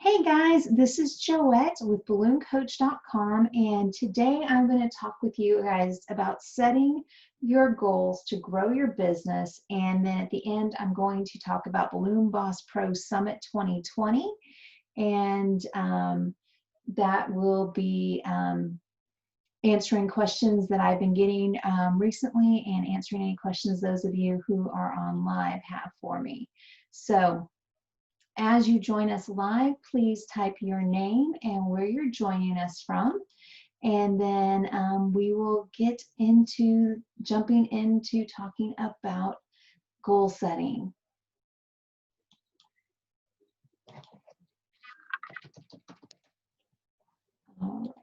Hey guys, this is Joette with ballooncoach.com, and today I'm going to talk with you guys about setting your goals to grow your business. And then at the end, I'm going to talk about Balloon Boss Pro Summit 2020, and that will be answering questions that I've been getting recently and answering any questions those of you who are on live have for me. So, as you join us live, please type your name and where you're joining us from, and then we will get into jumping into talking about goal setting. All right.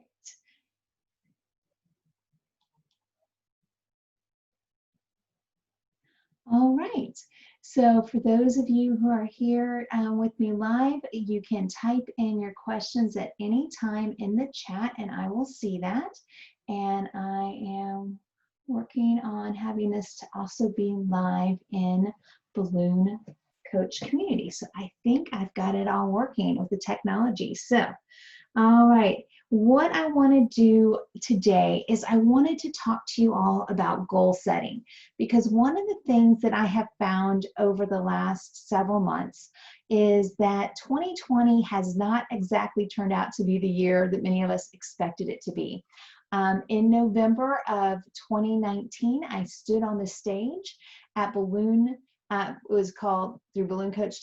All right. So for those of you who are here with me live, you can type in your questions at any time in the chat and I will see that. And I am working on having this to also be live in Balloon Coach Community. So I think I've got it all working with the technology. So, all right. What I want to do today is I wanted to talk to you all about goal setting, because one of the things that I have found over the last several months is that 2020 has not exactly turned out to be the year that many of us expected it to be. In November of 2019, I stood on the stage at Balloon, it was called, through Balloon Coach,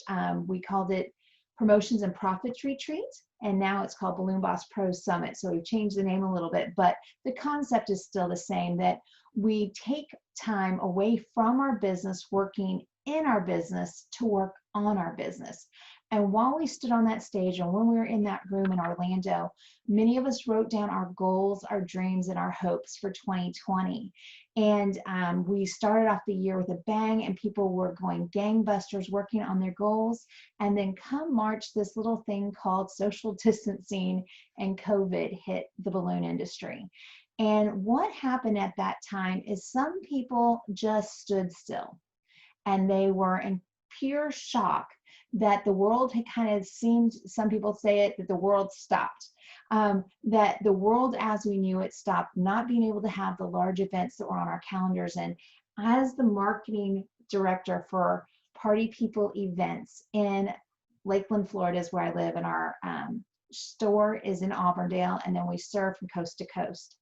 we called it Promotions and Profits Retreat, and now it's called Balloon Boss Pro Summit. So we've changed the name a little bit, but the concept is still the same, that we take time away from our business, working in our business, to work on our business. And while we stood on that stage and when we were in that room in Orlando, many of us wrote down our goals, our dreams, and our hopes for 2020. And we started off the year with a bang, and people were going gangbusters working on their goals. And then come March, this little thing called social distancing and COVID hit the balloon industry. And what happened at that time is some people just stood still, and they were in pure shock that the world had kind of seemed, some people say it, that the world stopped. That the world as we knew it stopped, not being able to have the large events that were on our calendars. And as the marketing director for Party People Events in Lakeland, Florida is where I live, and our store is in Auburndale, and then we serve from coast to coast.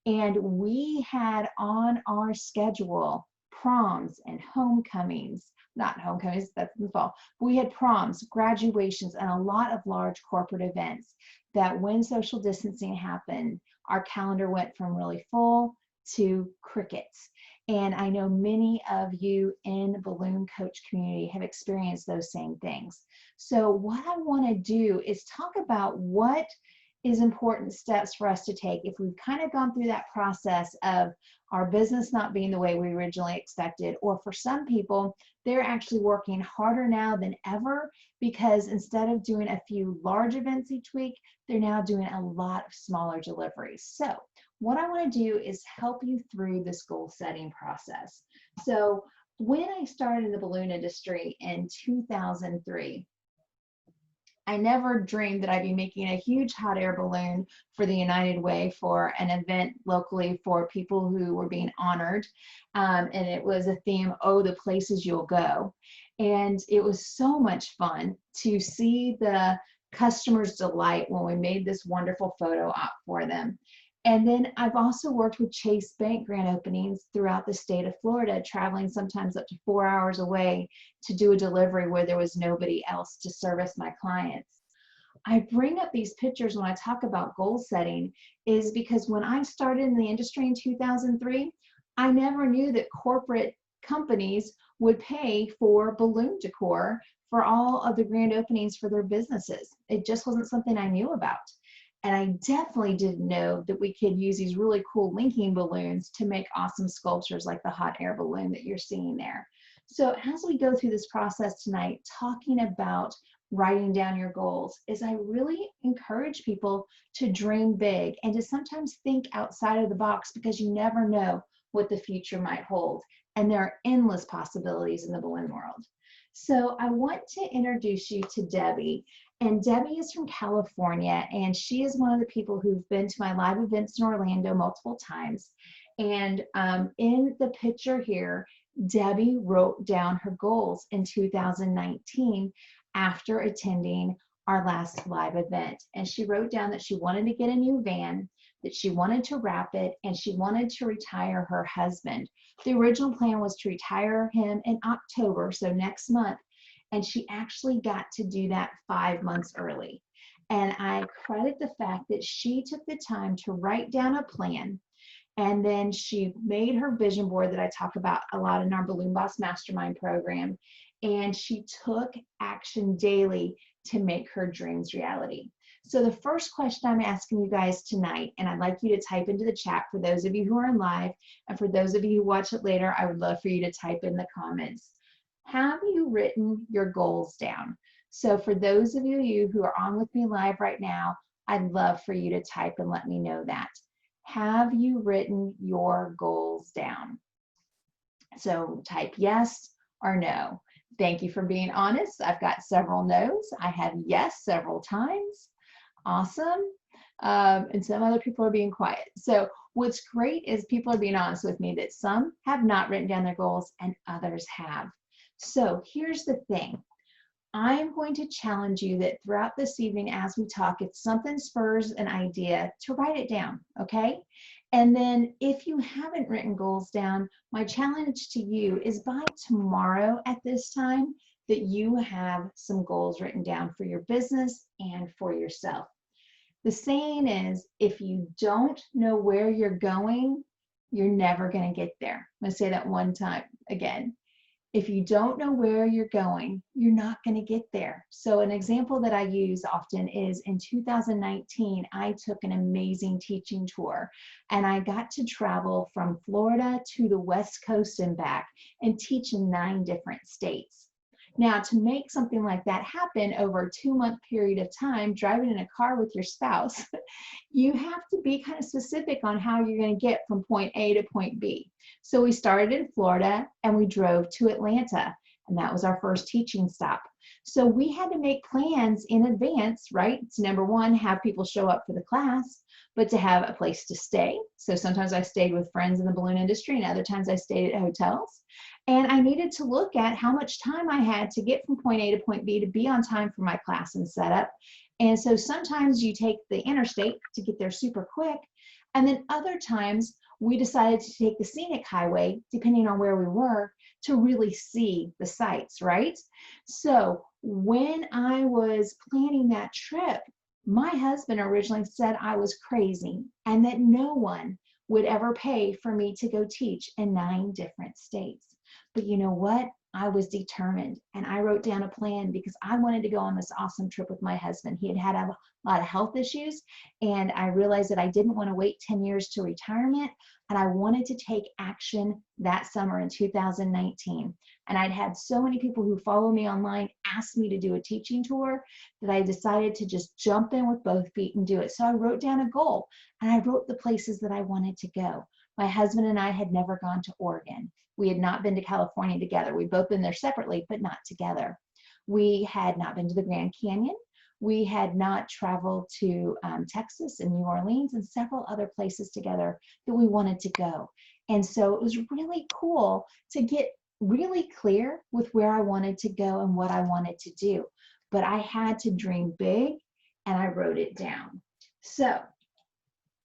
And we had on our schedule proms and homecomings, not homecomings, that's in the fall. We had proms, graduations, and a lot of large corporate events that when social distancing happened, our calendar went from really full to crickets. And I know many of you in the Balloon Coach community have experienced those same things. So what I want to do is talk about what is important steps for us to take if we've kind of gone through that process of our business not being the way we originally expected, or for some people, they're actually working harder now than ever, because instead of doing a few large events each week, they're now doing a lot of smaller deliveries. So what I want to do is help you through this goal setting process. So when I started in the balloon industry in 2003, I never dreamed that I'd be making a huge hot air balloon for the United Way for an event locally for people who were being honored. And it was a theme, oh, the places you'll go. And it was so much fun to see the customers' delight when we made this wonderful photo op for them. And then I've also worked with Chase Bank grand openings throughout the state of Florida, traveling sometimes up to 4 hours away to do a delivery where there was nobody else to service my clients. I bring up these pictures when I talk about goal setting is because when I started in the industry in 2003, I never knew that corporate companies would pay for balloon decor for all of the grand openings for their businesses. It just wasn't something I knew about. And I definitely didn't know that we could use these really cool linking balloons to make awesome sculptures like the hot air balloon that you're seeing there. So as we go through this process tonight, talking about writing down your goals, is I really encourage people to dream big and to sometimes think outside of the box, because you never know what the future might hold. And there are endless possibilities in the balloon world. So I want to introduce you to Debbie. And Debbie is from California, and she is one of the people who've been to my live events in Orlando multiple times. And in the picture here, Debbie wrote down her goals in 2019 after attending our last live event. And she wrote down that she wanted to get a new van, that she wanted to wrap it, and she wanted to retire her husband. The original plan was to retire him in October, so next month, and she actually got to do that 5 months early. And I credit the fact that she took the time to write down a plan, and then she made her vision board that I talk about a lot in our Balloon Boss Mastermind program, and she took action daily to make her dreams reality. So the first question I'm asking you guys tonight, and I'd like you to type into the chat for those of you who are in live, and for those of you who watch it later, I would love for you to type in the comments. Have you written your goals down? So for those of you who are on with me live right now, I'd love for you to type and let me know that. Have you written your goals down? So type yes or no. Thank you for being honest. I've got several no's. I have yes several times. Awesome. And some other people are being quiet. So what's great is people are being honest with me that some have not written down their goals and others have. So here's the thing. I'm going to challenge you that throughout this evening as we talk, if something spurs an idea, to write it down, okay? And then if you haven't written goals down, my challenge to you is by tomorrow at this time that you have some goals written down for your business and for yourself. The saying is, if you don't know where you're going, you're never going to get there. I'm going to say that one time again. If you don't know where you're going, you're not going to get there. So an example that I use often is in 2019, I took an amazing teaching tour, and I got to travel from Florida to the West Coast and back and teach in 9 different states. Now, to make something like that happen over a 2-month period of time, driving in a car with your spouse, you have to be kind of specific on how you're going to get from point A to point B. So we started in Florida and we drove to Atlanta, and that was our first teaching stop. So we had to make plans in advance, right? To number one, have people show up for the class, but to have a place to stay. So sometimes I stayed with friends in the balloon industry, and other times I stayed at hotels. And I needed to look at how much time I had to get from point A to point B to be on time for my class and setup. And so sometimes you take the interstate to get there super quick. And then other times we decided to take the scenic highway, depending on where we were, to really see the sights, right? So when I was planning that trip, my husband originally said I was crazy and that no one would ever pay for me to go teach in 9 different states. But you know what? I was determined, and I wrote down a plan because I wanted to go on this awesome trip with my husband. He had had a lot of health issues, and I realized that I didn't want to wait 10 years to retirement, and I wanted to take action that summer in 2019. And I'd had so many people who follow me online ask me to do a teaching tour that I decided to just jump in with both feet and do it. So I wrote down a goal, and I wrote the places that I wanted to go. My husband and I had never gone to Oregon. We had not been to California together. We'd both been there separately, but not together. We had not been to the Grand Canyon. We had not traveled to Texas and New Orleans and several other places together that we wanted to go. And so it was really cool to get really clear with where I wanted to go and what I wanted to do. But I had to dream big, and I wrote it down. So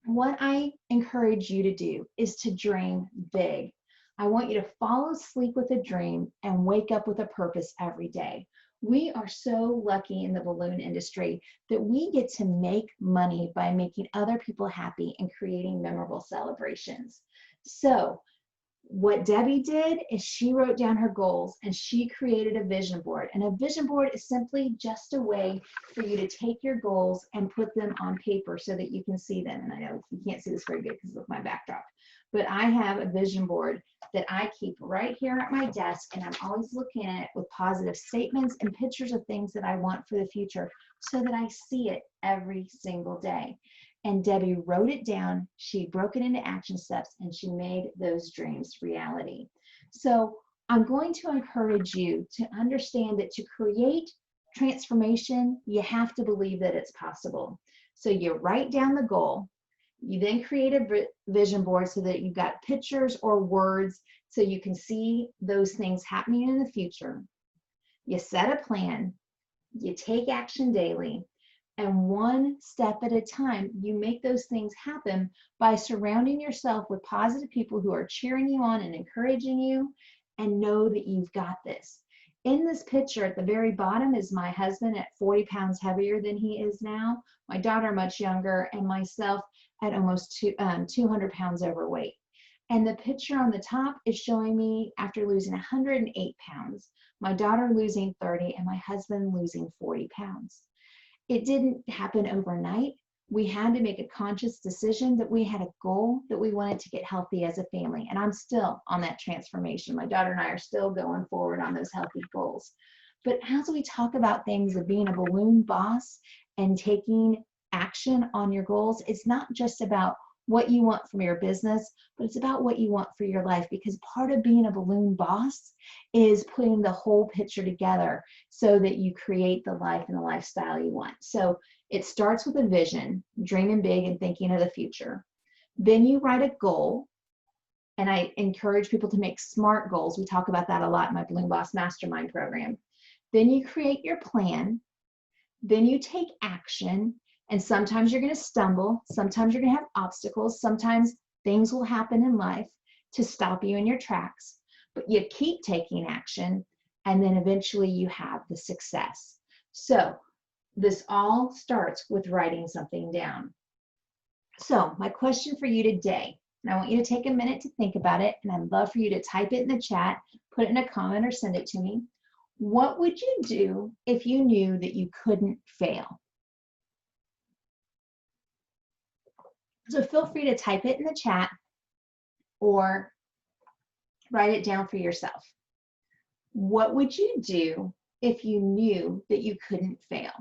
what I encourage you to do is to dream big. I want you to fall asleep with a dream and wake up with a purpose every day. We are so lucky in the balloon industry that we get to make money by making other people happy and creating memorable celebrations. So what Debbie did is she wrote down her goals and she created a vision board. And a vision board is simply just a way for you to take your goals and put them on paper so that you can see them. And I know you can't see this very good because of my backdrop, but I have a vision board that I keep right here at my desk, and I'm always looking at it with positive statements and pictures of things that I want for the future so that I see it every single day. And Debbie wrote it down, she broke it into action steps, and she made those dreams reality. So I'm going to encourage you to understand that to create transformation, you have to believe that it's possible. So you write down the goal. You then create a vision board so that you've got pictures or words so you can see those things happening in the future. You set a plan. You take action daily. And one step at a time, you make those things happen by surrounding yourself with positive people who are cheering you on and encouraging you, and know that you've got this. In this picture at the very bottom is my husband at 40 pounds heavier than he is now, my daughter much younger, and myself at almost 200 pounds overweight. And the picture on the top is showing me after losing 108 pounds, my daughter losing 30, and my husband losing 40 pounds. It didn't happen overnight. We had to make a conscious decision that we had a goal that we wanted to get healthy as a family. And I'm still on that transformation. My daughter and I are still going forward on those healthy goals. But as we talk about things of being a balloon boss and taking action on your goals, it's not just about what you want from your business, but it's about what you want for your life, because part of being a balloon boss is putting the whole picture together so that you create the life and the lifestyle you want. So it starts with a vision, dreaming big and thinking of the future. Then you write a goal, and I encourage people to make SMART goals. We talk about that a lot in my Balloon Boss Mastermind program. Then you create your plan. Then you take action. And sometimes you're going to stumble. Sometimes you're going to have obstacles. Sometimes things will happen in life to stop you in your tracks. But you keep taking action, and then eventually you have the success. So this all starts with writing something down. So my question for you today, and I want you to take a minute to think about it, and I'd love for you to type it in the chat, put it in a comment, or send it to me. What would you do if you knew that you couldn't fail? So feel free to type it in the chat or write it down for yourself. What would you do if you knew that you couldn't fail?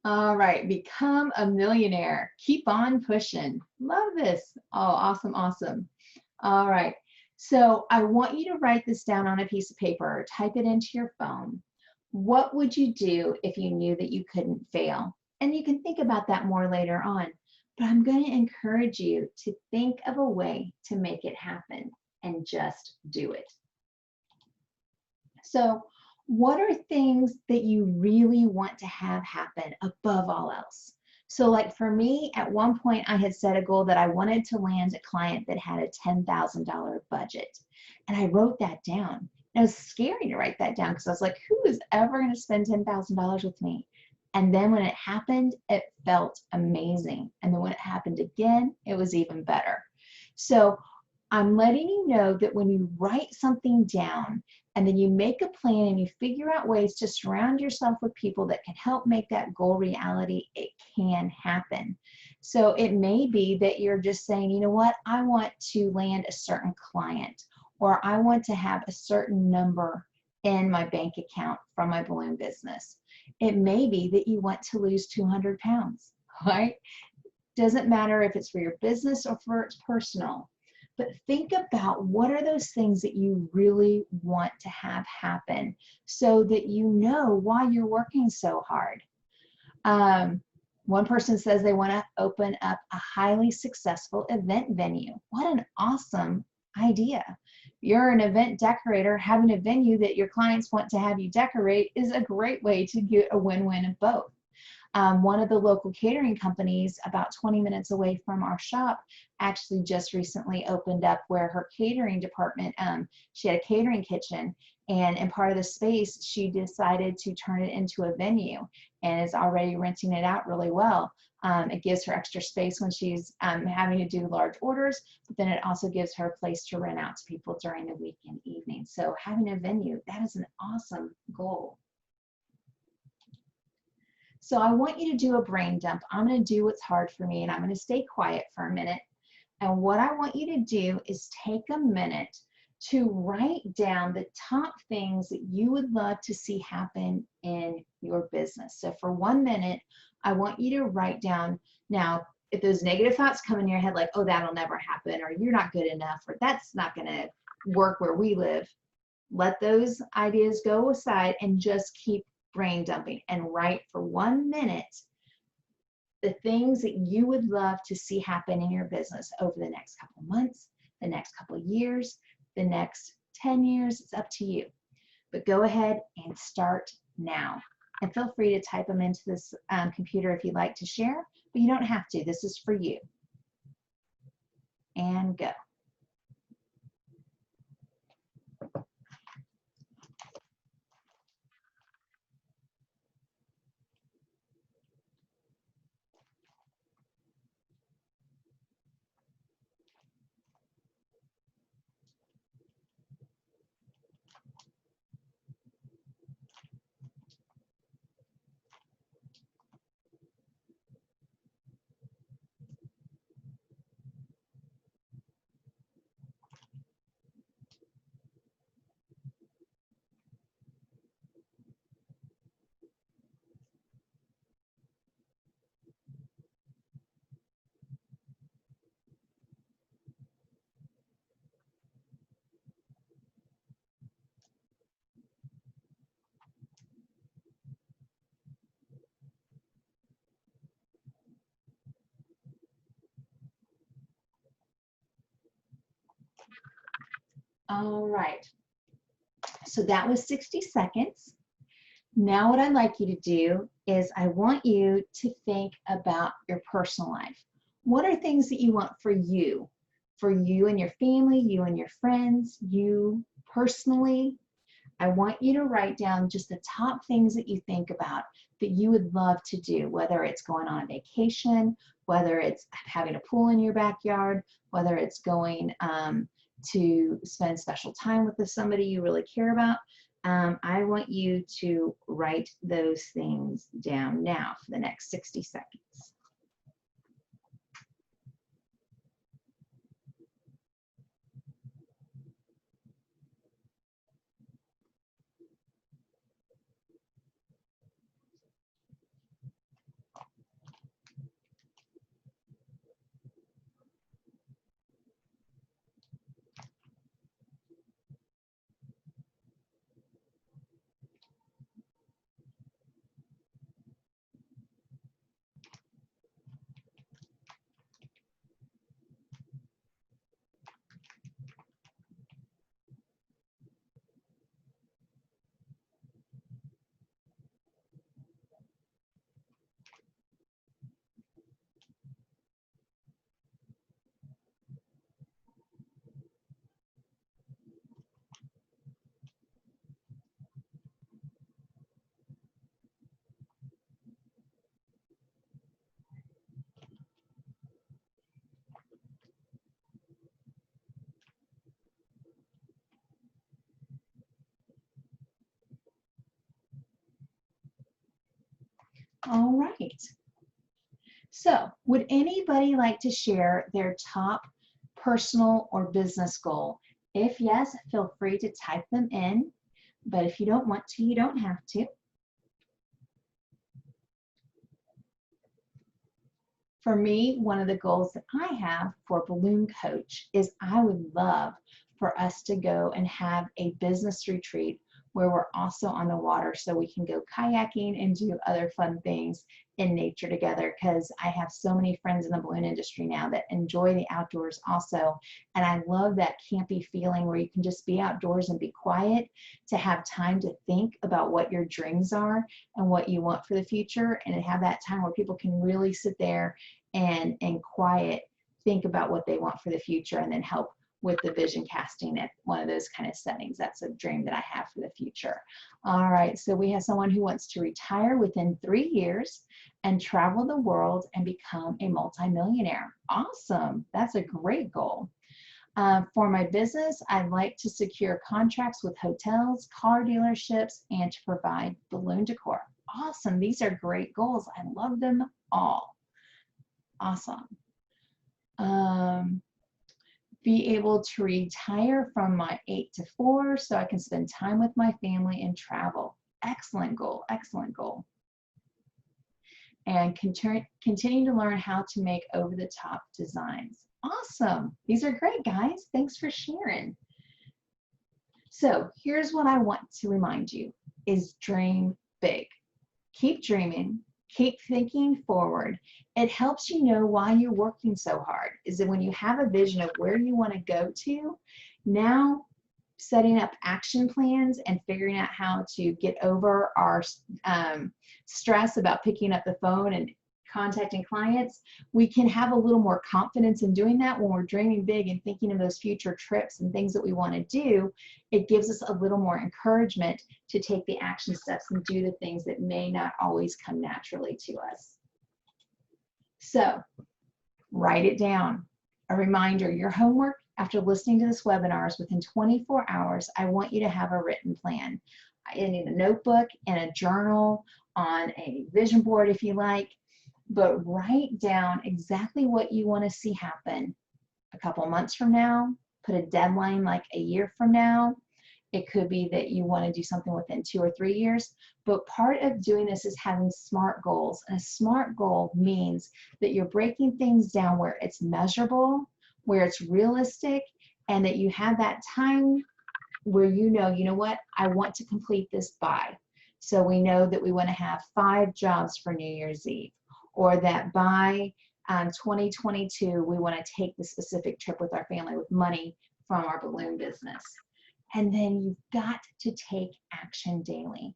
All right, become a millionaire. Keep on pushing. Love this. Oh, awesome, awesome. All right, so I want you to write this down on a piece of paper or type it into your phone. What would you do if you knew that you couldn't fail? And you can think about that more later on, but I'm going to encourage you to think of a way to make it happen and just do it. So what are things that you really want to have happen above all else? So like for me, at one point I had set a goal that I wanted to land a client that had a $10,000 budget. And I wrote that down. And it was scary to write that down because I was like, who is ever going to spend $10,000 with me? And then when it happened, it felt amazing. And then when it happened again, it was even better. So I'm letting you know that when you write something down and then you make a plan and you figure out ways to surround yourself with people that can help make that goal reality, it can happen. So it may be that you're just saying, you know what, I want to land a certain client, or I want to have a certain number in my bank account from my balloon business. It may be that you want to lose 200 pounds, right? Doesn't matter if it's for your business or for it's personal. But think about what are those things that you really want to have happen so that you know why you're working so hard. One person says they want to open up a highly successful event venue. What an awesome idea. You're an event decorator, having a venue that your clients want to have you decorate is a great way to get a win-win of both. One of the local catering companies about 20 minutes away from our shop actually just recently opened up where her catering department, she had a catering kitchen, and in part of the space she decided to turn it into a venue and is already renting it out really well. It gives her extra space when she's having to do large orders, but then it also gives her a place to rent out to people during the week and evening. So having a venue, that is an awesome goal. So I want you to do a brain dump. I'm going to do what's hard for me, and I'm going to stay quiet for a minute. And what I want you to do is take a minute to write down the top things that you would love to see happen in your business. So for 1 minute, I want you to write down. Now, if those negative thoughts come in your head like, oh, that'll never happen, or you're not good enough, or that's not going to work where we live, let those ideas go aside and just keep brain dumping and write for 1 minute the things that you would love to see happen in your business over the next couple of months, the next couple of years, the next 10 years. It's up to you. But go ahead and start now. And feel free to type them into this computer if you'd like to share, but you don't have to. This is for you. And go. All right. So that was 60 seconds. Now what I'd like you to do is I want you to think about your personal life. What are things that you want for you and your family, you and your friends, you personally? I want you to write down just the top things that you think about that you would love to do, whether it's going on a vacation, whether it's having a pool in your backyard, whether it's going to spend special time with somebody you really care about. I want you to write those things down now for the next 60 seconds. All right. So, would anybody like to share their top personal or business goal? If yes, feel free to type them in, but if you don't want to, you don't have to. For me, one of the goals that I have for Balloon Coach is I would love for us to go and have a business retreat where we're also on the water so we can go kayaking and do other fun things in nature together, because I have so many friends in the balloon industry now that enjoy the outdoors also, and I love that campy feeling where you can just be outdoors and be quiet, to have time to think about what your dreams are and what you want for the future, and have that time where people can really sit there and quiet think about what they want for the future, and then help with the vision casting at one of those kind of settings. That's a dream that I have for the future. All right, so we have someone who wants to retire within 3 years and travel the world and become a multimillionaire. Awesome, that's a great goal. For my business, I'd like to secure contracts with hotels, car dealerships, and to provide balloon decor. Awesome, these are great goals. I love them all. Awesome. be able to retire from my 8 to 4 so I can spend time with my family and travel. Excellent goal, excellent goal. And continue to learn how to make over-the-top designs. Awesome. These are great, guys. Thanks for sharing. So here's what I want to remind you is dream big. Keep dreaming. Keep thinking forward. It helps you know why you're working so hard. Is that when you have a vision of where you want to go to, now setting up action plans and figuring out how to get over our stress about picking up the phone and contacting clients, we can have a little more confidence in doing that when we're dreaming big and thinking of those future trips and things that we want to do. It gives us a little more encouragement to take the action steps and do the things that may not always come naturally to us. So write it down. A reminder, your homework after listening to this webinar is within 24 hours, I want you to have a written plan. I need a notebook and a journal on a vision board if you like, but write down exactly what you want to see happen a couple months from now. Put a deadline like a year from now. It could be that you want to do something within 2 or 3 years, but part of doing this is having SMART goals. And a SMART goal means that you're breaking things down where it's measurable, where it's realistic, and that you have that time where you know what, I want to complete this by. So we know that we want to have 5 jobs for New Year's Eve, or that by 2022, we want to take the specific trip with our family with money from our balloon business. And then you've got to take action daily.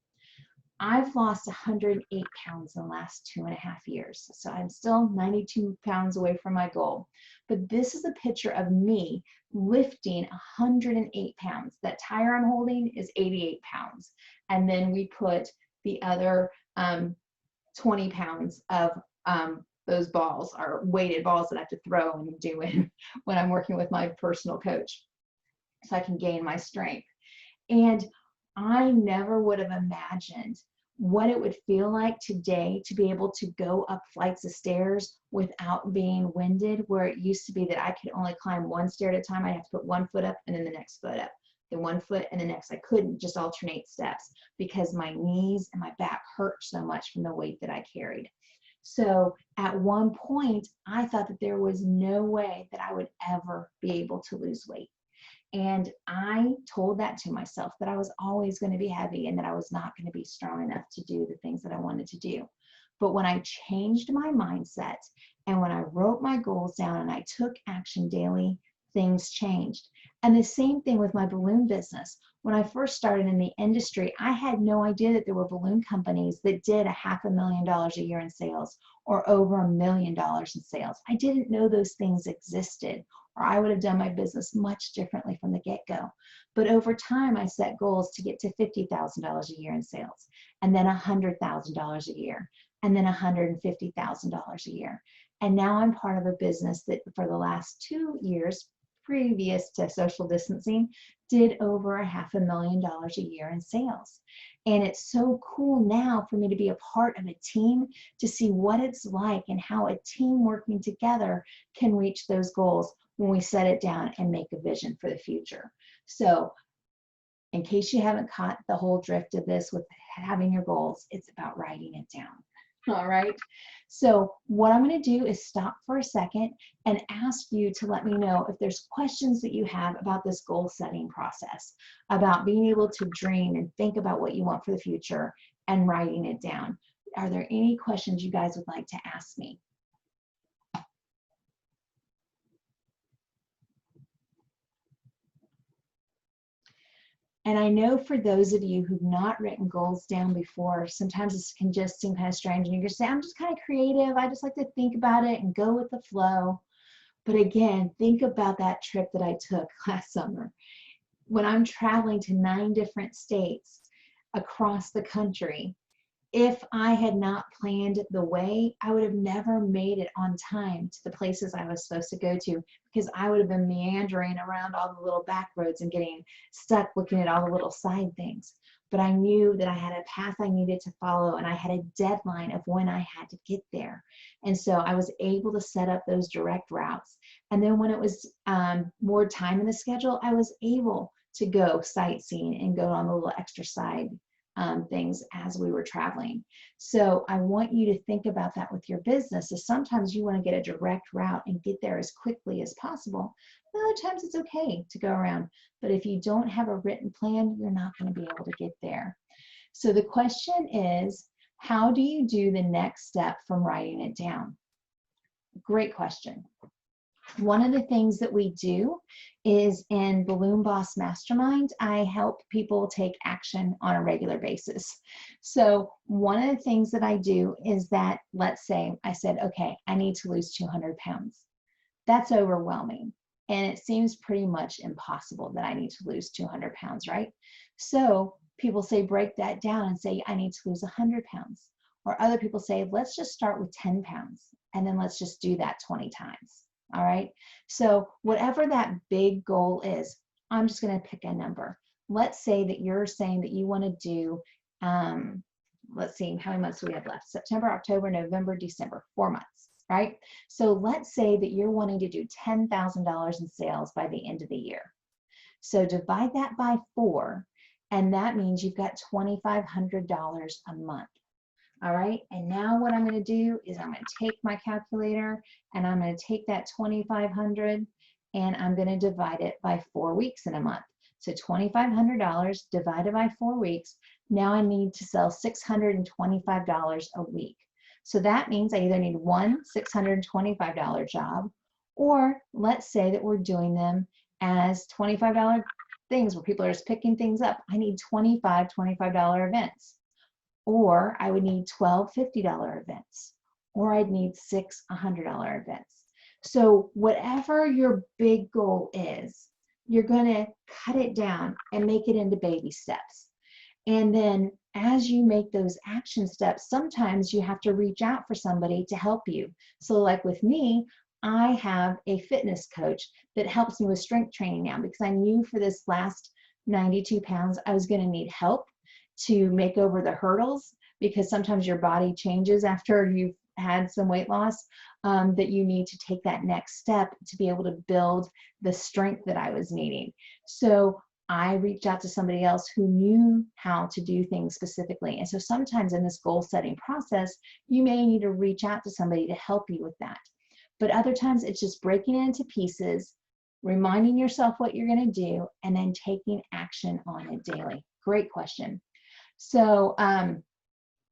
I've lost 108 pounds in the last 2.5 years. So I'm still 92 pounds away from my goal. But this is a picture of me lifting 108 pounds. That tire I'm holding is 88 pounds. And then we put the other 20 pounds of those balls, or weighted balls that I have to throw and do it when I'm working with my personal coach, so I can gain my strength. And I never would have imagined what it would feel like today to be able to go up flights of stairs without being winded, where it used to be that I could only climb 1 stair at a time. I'd have to put 1 foot up and then the next foot up, then 1 foot and the next. I couldn't just alternate steps because my knees and my back hurt so much from the weight that I carried. So at one point, I thought that there was no way that I would ever be able to lose weight. And I told that to myself, that I was always going to be heavy and that I was not going to be strong enough to do the things that I wanted to do. But when I changed my mindset and when I wrote my goals down and I took action daily, things changed. And the same thing with my balloon business. When I first started in the industry, I had no idea that there were balloon companies that did $500,000 a year in sales or over $1 million in sales. I didn't know those things existed, or I would have done my business much differently from the get-go. But over time, I set goals to get to $50,000 a year in sales, and then $100,000 a year, and then $150,000 a year. And now I'm part of a business that for the last 2 years, previous to social distancing, did over $500,000 a year in sales. And it's so cool now for me to be a part of a team, to see what it's like and how a team working together can reach those goals when we set it down and make a vision for the future. So in case you haven't caught the whole drift of this with having your goals, it's about writing it down. All right. So what I'm going to do is stop for a second and ask you to let me know if there's questions that you have about this goal setting process, about being able to dream and think about what you want for the future and writing it down. Are there any questions you guys would like to ask me? And I know for those of you who've not written goals down before, sometimes this can just seem kind of strange and you're going to say, I'm just kind of creative. I just like to think about it and go with the flow. But again, think about that trip that I took last summer. When I'm traveling to 9 different states across the country, if I had not planned the way, I would have never made it on time to the places I was supposed to go to, because I would have been meandering around all the little back roads and getting stuck looking at all the little side things. but I knew that I had a path I needed to follow, and I had a deadline of when I had to get there. And so I was able to set up those direct routes. And then when it was more time in the schedule, I was able to go sightseeing and go on the little extra side things as we were traveling. So I want you to think about that with your business. Is sometimes you want to get a direct route and get there as quickly as possible. Other times it's okay to go around. But if you don't have a written plan, you're not going to be able to get there. So the question is, how do you do the next step from writing it down? Great question. One of the things that we do is in Balloon Boss Mastermind, I help people take action on a regular basis. So one of the things that I do is that, let's say I said, okay, I need to lose 200 pounds. That's overwhelming. And it seems pretty much impossible that I need to lose 200 pounds, right? So people say, break that down and say, I need to lose 100 pounds. Or other people say, let's just start with 10 pounds and then let's just do that 20 times. All right. So whatever that big goal is, I'm just going to pick a number. Let's say that you're saying that you want to do, let's see, how many months do we have left? September, October, November, December, 4 months, right? So let's say that you're wanting to do $10,000 in sales by the end of the year. So divide that by 4, and that means you've got $2,500 a month. All right, and now what I'm going to do is I'm going to take my calculator and I'm going to take that 2,500 and I'm going to divide it by 4 weeks in a month. So $2,500 divided by 4 weeks. Now I need to sell $625 a week. So that means I either need one $625 job, or let's say that we're doing them as $25 things where people are just picking things up. I need 25 $25 events. Or I would need 12 $50 events, or I'd need 6 $100 events. So whatever your big goal is, you're going to cut it down and make it into baby steps. And then as you make those action steps, sometimes you have to reach out for somebody to help you. So like with me, I have a fitness coach that helps me with strength training now, because I knew for this last 92 pounds, I was going to need help to make over the hurdles, because sometimes your body changes after you've had some weight loss, that you need to take that next step to be able to build the strength that I was needing. So I reached out to somebody else who knew how to do things specifically. And so sometimes in this goal setting process, you may need to reach out to somebody to help you with that. But other times it's just breaking it into pieces, reminding yourself what you're going to do, and then taking action on it daily. Great question. So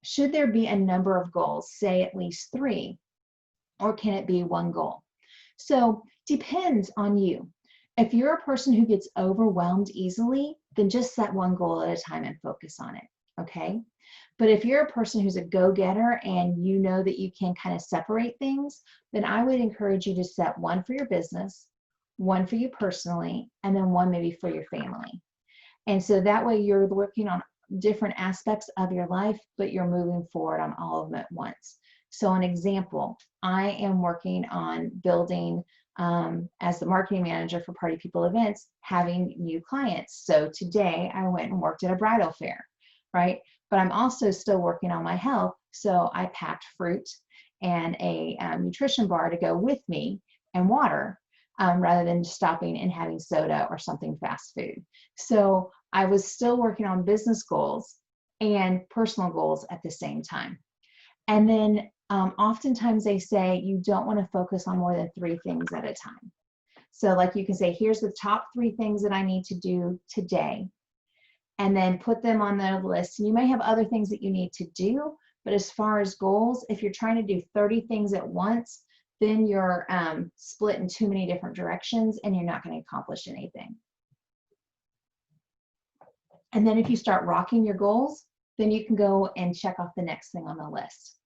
should there be a number of goals, say at least 3, or can it be one goal? So depends on you. If you're a person who gets overwhelmed easily, then just set one goal at a time and focus on it, okay? But if you're a person who's a go-getter and you know that you can kind of separate things, then I would encourage you to set one for your business, one for you personally, and then one maybe for your family. And so that way you're working on different aspects of your life, but you're moving forward on all of them at once. So an example, I am working on building, as the marketing manager for Party People Events, having new clients. So today I went and worked at a bridal fair, right? But I'm also still working on my health. So I packed fruit and a nutrition bar to go with me, and water, rather than stopping and having soda or something fast food. So I was still working on business goals and personal goals at the same time. And then oftentimes they say you don't want to focus on more than 3 things at a time. So like you can say, here's the top 3 things that I need to do today, and then put them on the list. And you may have other things that you need to do, but as far as goals, if you're trying to do 30 things at once, then you're split in too many different directions and you're not going to accomplish anything. And then if you start rocking your goals, then you can go and check off the next thing on the list.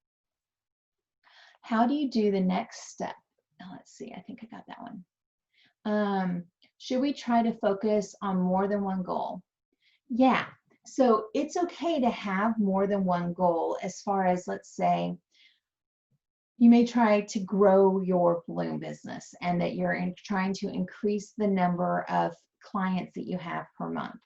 How do you do the next step? Oh, let's see, I think I got that one. Should we try to focus on more than one goal? Yeah, so it's okay to have more than one goal. As far as, let's say, you may try to grow your balloon business and that you're trying to increase the number of clients that you have per month.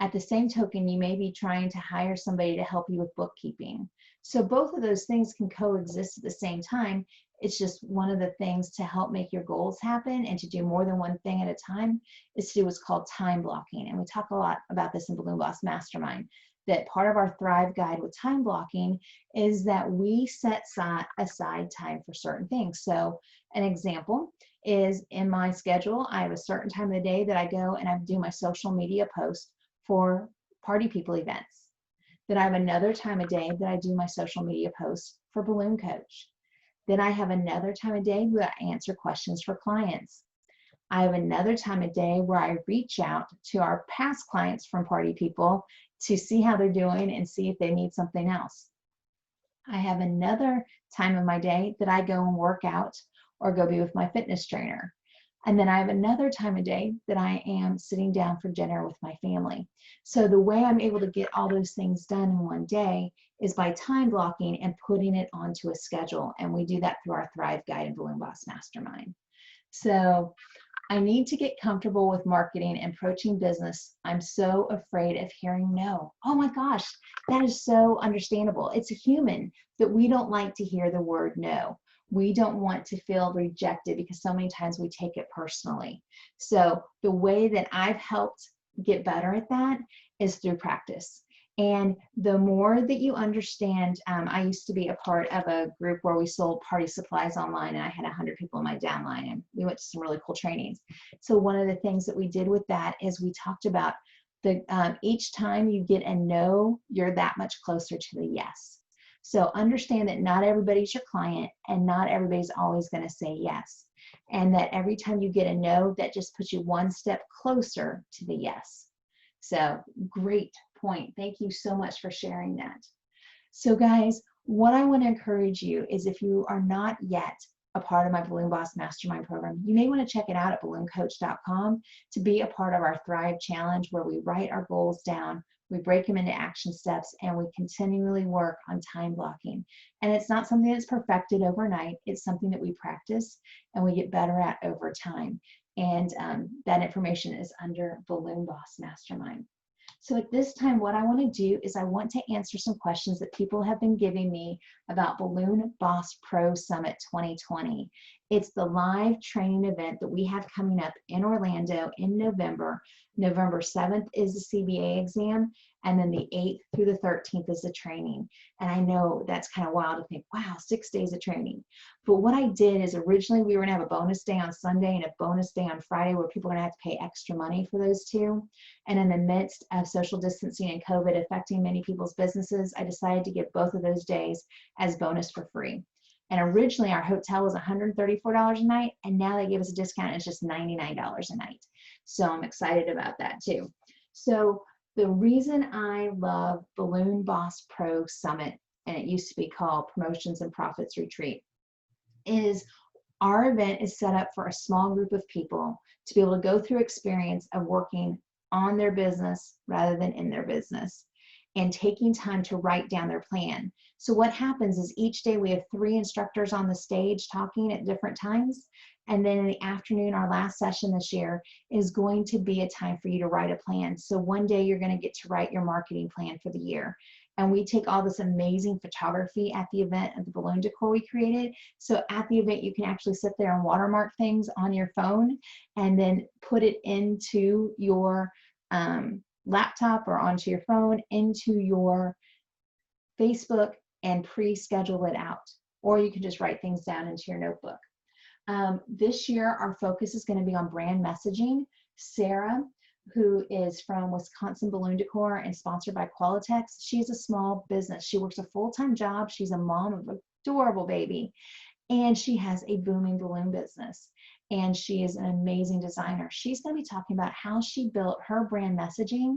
At the same token, you may be trying to hire somebody to help you with bookkeeping. So both of those things can coexist at the same time. It's just one of the things to help make your goals happen and to do more than one thing at a time is to do what's called time blocking. And we talk a lot about this in Balloon Boss Mastermind, that part of our Thrive Guide with time blocking is that we set aside time for certain things. So an example is in my schedule, I have a certain time of the day that I go and I do my social media posts for party people events. Then I have another time of day that I do my social media posts for Balloon Coach. Then I have another time of day where I answer questions for clients. I have another time of day where I reach out to our past clients from party people to see how they're doing and see if they need something else. I have another time of my day that I go and work out or go be with my fitness trainer. And then I have another time of day that I am sitting down for dinner with my family. So the way I'm able to get all those things done in one day is by time blocking and putting it onto a schedule. And we do that through our Thrive Guide and Balloon Boss Mastermind. So I need to get comfortable with marketing and approaching business. I'm so afraid of hearing no. Oh my gosh, that is so understandable. It's a human that we don't like to hear the word no. We don't want to feel rejected because so many times we take it personally. So the way that I've helped get better at that is through practice. And the more that you understand, I used to be a part of a group where we sold party supplies online, and I had 100 people in my downline, and we went to some really cool trainings. So one of the things that we did with that is we talked about the each time you get a no, you're that much closer to the yes. So understand that not everybody's your client, and not everybody's always going to say yes. And that every time you get a no, that just puts you one step closer to the yes. So great point. Thank you so much for sharing that. So guys, what I want to encourage you is if you are not yet a part of my Balloon Boss Mastermind program, you may want to check it out at ballooncoach.com to be a part of our Thrive Challenge, where we write our goals down, we break them into action steps, and we continually work on time blocking. And it's not something that's perfected overnight. It's something that we practice and we get better at over time. And that information is under Balloon Boss Mastermind. So at this time, what I want to do is I want to answer some questions that people have been giving me about Balloon Boss Pro Summit 2020. It's the live training event that we have coming up in Orlando in November. November 7th is the CBA exam, and then the 8th through the 13th is the training. And I know that's kind of wild to think, wow, 6 days of training. But what I did is originally we were going to have a bonus day on Sunday and a bonus day on Friday where people are going to have to pay extra money for those two. And in the midst of social distancing and COVID affecting many people's businesses, I decided to give both of those days as bonus for free. And originally our hotel was $134 a night, and now they give us a discount. It's just $99 a night. So I'm excited about that too. So the reason I love Balloon Boss Pro Summit, and it used to be called Promotions and Profits Retreat, is our event is set up for a small group of people to be able to go through experience of working on their business rather than in their business, and taking time to write down their plan. So what happens is each day we have 3 instructors on the stage talking at different times. And then in the afternoon, our last session this year is going to be a time for you to write a plan. So one day you're going to get to write your marketing plan for the year. And we take all this amazing photography at the event of the balloon decor we created. So at the event, you can actually sit there and watermark things on your phone and then put it into your laptop or onto your phone, into your Facebook, and pre-schedule it out. Or you can just write things down into your notebook. This year, our focus is going to be on brand messaging. Sarah, who is from Wisconsin Balloon Decor and sponsored by Qualitex, she's a small business. She works a full-time job. She's a mom of an adorable baby, and she has a booming balloon business. And she is an amazing designer. She's going to be talking about how she built her brand messaging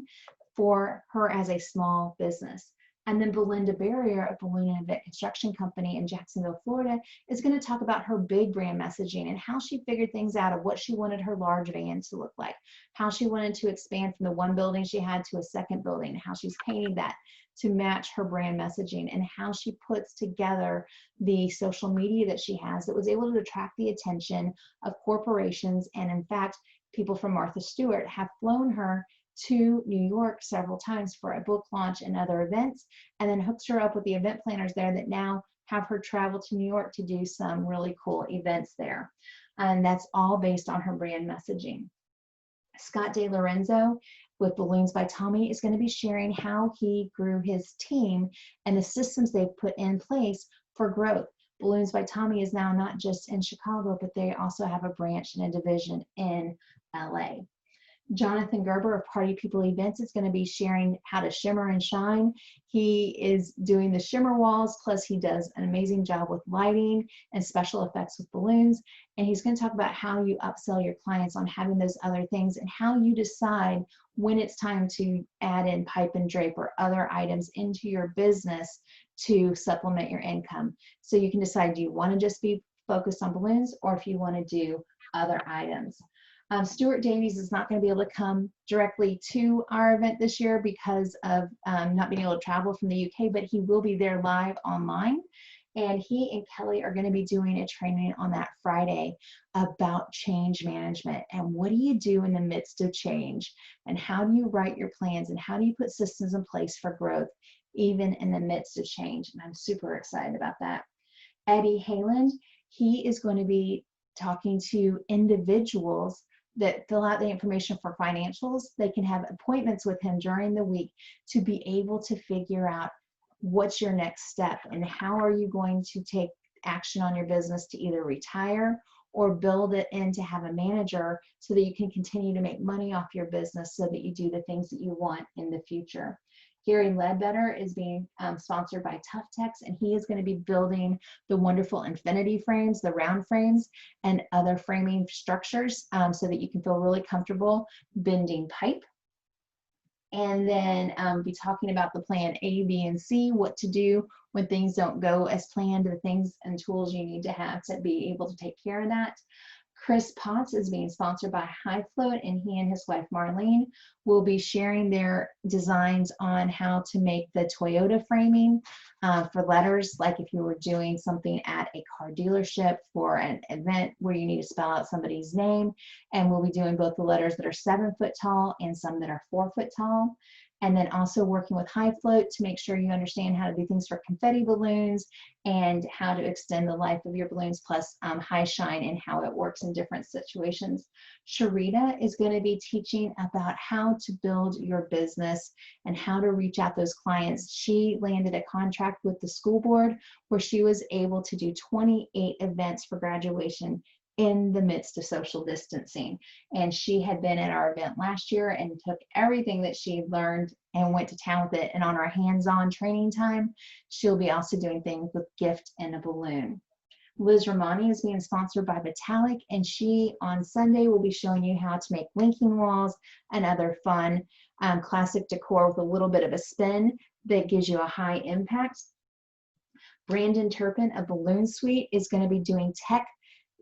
for her as a small business. And then Belinda Barrier, a balloon and event construction company in Jacksonville, Florida, is going to talk about her big brand messaging and how she figured things out of what she wanted her large van to look like, how she wanted to expand from the one building she had to a second building, how she's painting that to match her brand messaging, and how she puts together the social media that she has that was able to attract the attention of corporations. And in fact, people from Martha Stewart have flown her to New York several times for a book launch and other events, and then hooks her up with the event planners there that now have her travel to New York to do some really cool events there. And that's all based on her brand messaging. Scott De Lorenzo with Balloons by Tommy is going to be sharing how he grew his team and the systems they've put in place for growth. Balloons by Tommy is now not just in Chicago, but they also have a branch and a division in LA. Jonathan Gerber of Party People Events is going to be sharing how to shimmer and shine. He is doing the shimmer walls, plus he does an amazing job with lighting and special effects with balloons. And he's going to talk about how you upsell your clients on having those other things and how you decide when it's time to add in pipe and drape or other items into your business to supplement your income. So you can decide, do you want to just be focused on balloons, or if you want to do other items. Stuart Davies is not going to be able to come directly to our event this year because of not being able to travel from the UK, but he will be there live online. And he and Kelly are going to be doing a training on that Friday about change management and what do you do in the midst of change, and how do you write your plans, and how do you put systems in place for growth even in the midst of change. And I'm super excited about that. Eddie Hayland, he is going to be talking to individuals that fill out the information for financials. They can have appointments with him during the week to be able to figure out what's your next step and how are you going to take action on your business to either retire or build it in to have a manager so that you can continue to make money off your business so that you do the things that you want in the future. Gary Ledbetter is being sponsored by Tough Techs, and he is going to be building the wonderful infinity frames, the round frames, and other framing structures so that you can feel really comfortable bending pipe. And then be talking about the plan A, B, and C, what to do when things don't go as planned, the things and tools you need to have to be able to take care of that. Chris Potts is being sponsored by High Float, and he and his wife Marlene will be sharing their designs on how to make the Toyota framing for letters, like if you were doing something at a car dealership for an event where you need to spell out somebody's name. And we'll be doing both the letters that are 7 foot tall and some that are 4 foot tall. And then also working with High Float to make sure you understand how to do things for confetti balloons and how to extend the life of your balloons, plus High Shine and how it works in different situations. Sharita is going to be teaching about how to build your business and how to reach out those clients. She landed a contract with the school board where she was able to do 28 events for graduation in the midst of social distancing. And she had been at our event last year and took everything that she learned and went to town with it. And on our hands-on training time, she'll be also doing things with gift and a balloon. Liz Romani is being sponsored by Vitalik, and she on Sunday will be showing you how to make linking walls and other fun classic decor with a little bit of a spin that gives you a high impact. Brandon Turpin of Balloon Suite is going to be doing tech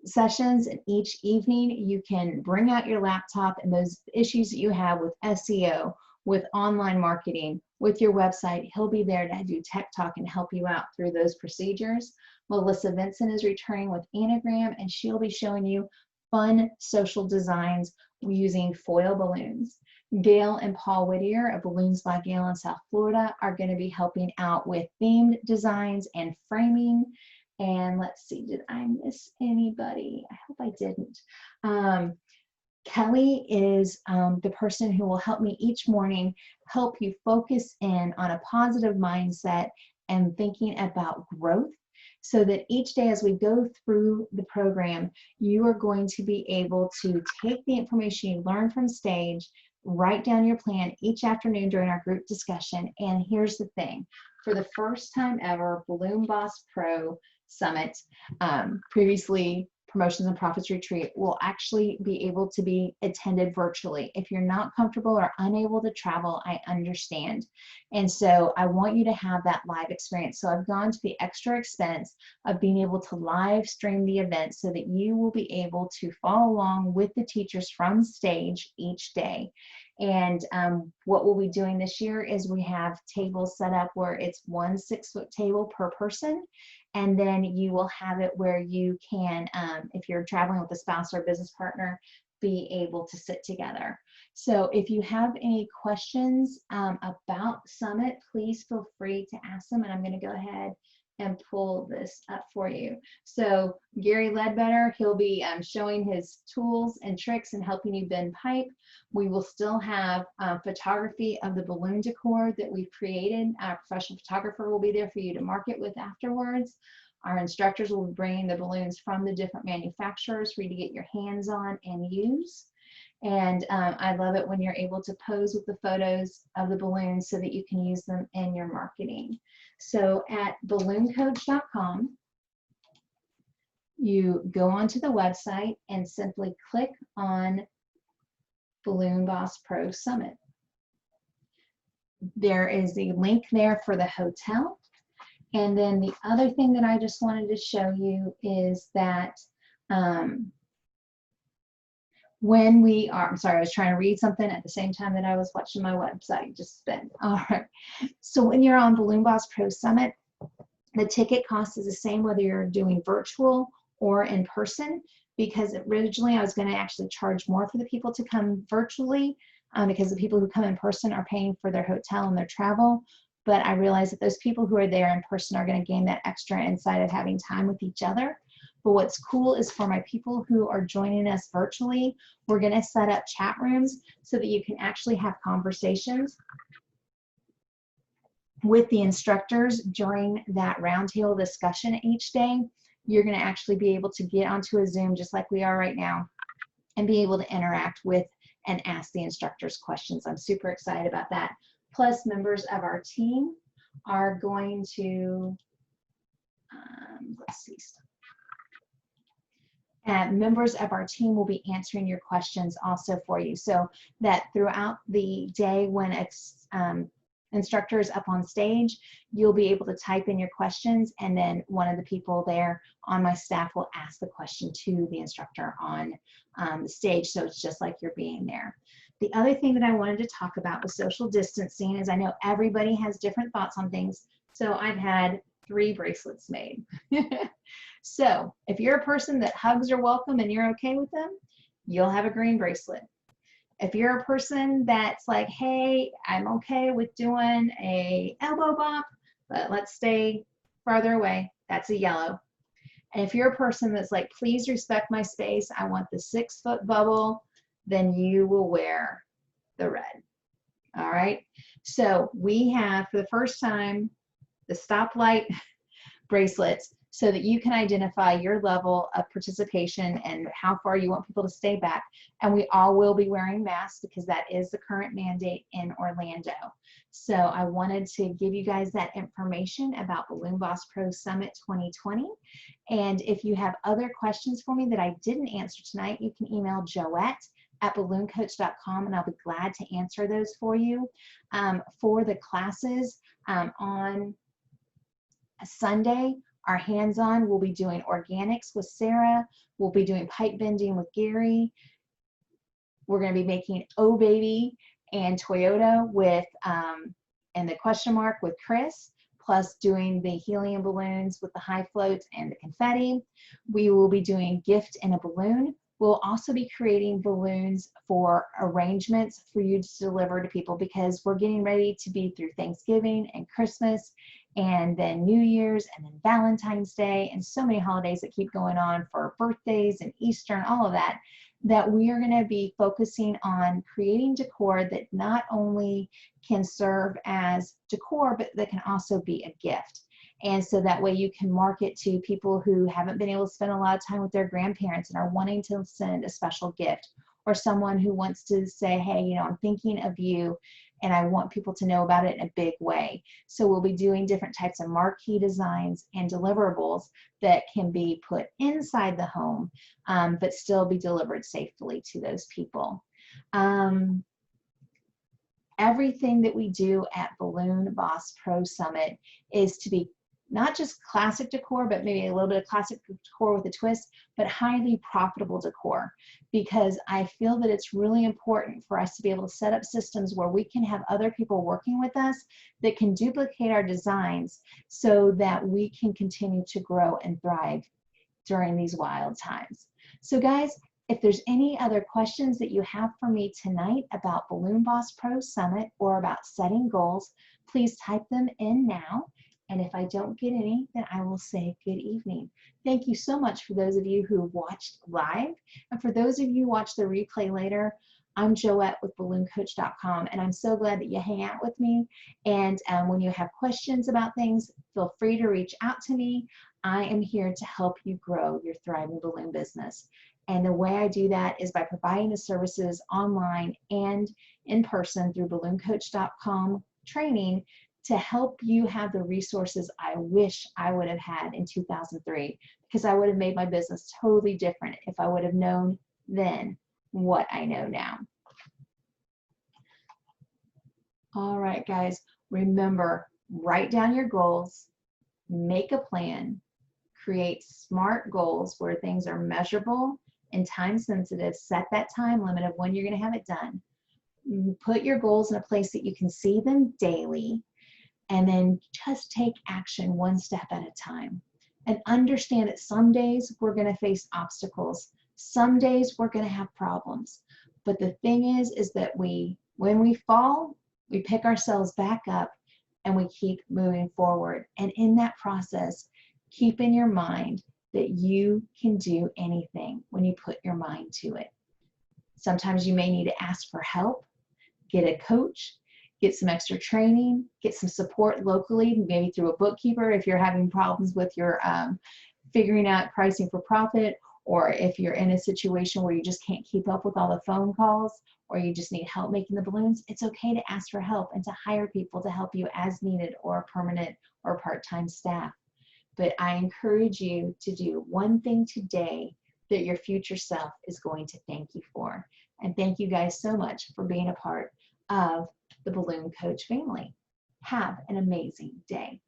sessions, and each evening you can bring out your laptop and those issues that you have with SEO, with online marketing, with your website. He'll be there to do tech talk and help you out through those procedures. Melissa Vincent is returning with Anagram, and she'll be showing you fun social designs using foil balloons. Gail and Paul Whittier of Balloons by Gail in South Florida are going to be helping out with themed designs and framing. And let's see, did I miss anybody? I hope I didn't. Kelly is the person who will help me each morning, help you focus in on a positive mindset and thinking about growth, so that each day as we go through the program, you are going to be able to take the information you learn from stage, write down your plan each afternoon during our group discussion. And here's the thing, for the first time ever, Balloon Boss Pro Summit, previously Promotions and Profits Retreat, will actually be able to be attended virtually. If you're not comfortable or unable to travel, I understand. And so I want you to have that live experience. So I've gone to the extra expense of being able to live stream the event so that you will be able to follow along with the teachers from stage each day. And what we'll be doing this year is we have tables set up where it's 1 6-foot table per person. And then you will have it where you can, if you're traveling with a spouse or a business partner, be able to sit together. So if you have any questions about Summit, please feel free to ask them, and I'm going to go ahead and pull this up for you. So Gary Ledbetter, he'll be showing his tools and tricks and helping you bend pipe. We will still have photography of the balloon decor that we've created. Our professional photographer will be there for you to market with afterwards. Our instructors will be bringing the balloons from the different manufacturers for you to get your hands on and use. And I love it when you're able to pose with the photos of the balloons so that you can use them in your marketing. So at ballooncoach.com, you go onto the website and simply click on Balloon Boss Pro Summit. There is a link there for the hotel. And then the other thing that I just wanted to show you is that when we are, I'm sorry, I was trying to read something at the same time that I was watching my website just spin. All right. So when you're on Balloon Boss Pro Summit, the ticket cost is the same whether you're doing virtual or in person, because originally I was going to actually charge more for the people to come virtually because the people who come in person are paying for their hotel and their travel. But I realized that those people who are there in person are going to gain that extra insight of having time with each other. But what's cool is for my people who are joining us virtually, we're going to set up chat rooms so that you can actually have conversations with the instructors during that roundtable discussion each day. You're going to actually be able to get onto a Zoom just like we are right now and be able to interact with and ask the instructors questions. I'm super excited about that. Plus, members of our team are going to, let's see. Members of our team will be answering your questions also for you, so that throughout the day when instructor is up on stage, you'll be able to type in your questions, and then one of the people there on my staff will ask the question to the instructor on the stage, so it's just like you're being there. The other thing that I wanted to talk about with social distancing is I know everybody has different thoughts on things, so I've had 3 bracelets made. So if you're a person that hugs are welcome and you're okay with them, you'll have a green bracelet. If you're a person that's like, hey, I'm okay with doing a elbow bump, but let's stay farther away, that's a yellow. And if you're a person that's like, please respect my space, I want the 6-foot bubble, then you will wear the red. All right. So we have, for the first time, the Stoplight bracelets, so that you can identify your level of participation and how far you want people to stay back. And we all will be wearing masks because that is the current mandate in Orlando. So I wanted to give you guys that information about Balloon Boss Pro Summit 2020. And if you have other questions for me that I didn't answer tonight, you can email Joette@ballooncoach.com and I'll be glad to answer those for you. For the classes on Sunday, our hands-on, we'll be doing organics with Sarah. We'll be doing pipe bending with Gary. We're going to be making Oh Baby and Toyota with, and the question mark with Chris, plus doing the helium balloons with the high floats and the confetti. We will be doing gift in a balloon. We'll also be creating balloons for arrangements for you to deliver to people because we're getting ready to be through Thanksgiving and Christmas and then New Year's and then Valentine's Day and so many holidays that keep going on for birthdays and Easter and all of that, that we are going to be focusing on creating decor that not only can serve as decor, but that can also be a gift. And so that way you can market to people who haven't been able to spend a lot of time with their grandparents and are wanting to send a special gift, or someone who wants to say, hey, you know, I'm thinking of you and I want people to know about it in a big way. So we'll be doing different types of marquee designs and deliverables that can be put inside the home, but still be delivered safely to those people. Everything that we do at Balloon Boss Pro Summit is to be not just classic decor, but maybe a little bit of classic decor with a twist, but highly profitable decor, because I feel that it's really important for us to be able to set up systems where we can have other people working with us that can duplicate our designs so that we can continue to grow and thrive during these wild times. So guys, If there's any other questions that you have for me tonight about Balloon Boss Pro Summit or about setting goals, please type them in now. And if I don't get any, then I will say good evening. Thank you so much for those of you who watched live. And for those of you who watch the replay later, I'm Joette with ballooncoach.com, and I'm so glad that you hang out with me. And when you have questions about things, feel free to reach out to me. I am here to help you grow your thriving balloon business. And the way I do that is by providing the services online and in person through ballooncoach.com training to help you have the resources I wish I would have had in 2003, because I would have made my business totally different if I would have known then what I know now. All right, guys, remember, write down your goals, make a plan, create SMART goals where things are measurable and time sensitive. Set that time limit of when you're going to have it done. Put your goals in a place that you can see them daily, and then just take action one step at a time. And understand that some days we're going to face obstacles. Some days we're going to have problems. But the thing is that when we fall, we pick ourselves back up and we keep moving forward. And in that process, keep in your mind that you can do anything when you put your mind to it. Sometimes you may need to ask for help, get a coach, get some extra training, get some support locally, maybe through a bookkeeper if you're having problems with your figuring out pricing for profit, or if you're in a situation where you just can't keep up with all the phone calls, or you just need help making the balloons. It's okay to ask for help and to hire people to help you as needed, or a permanent or part-time staff. But I encourage you to do one thing today that your future self is going to thank you for. And thank you guys so much for being a part of the Balloon Coach family. Have an amazing day.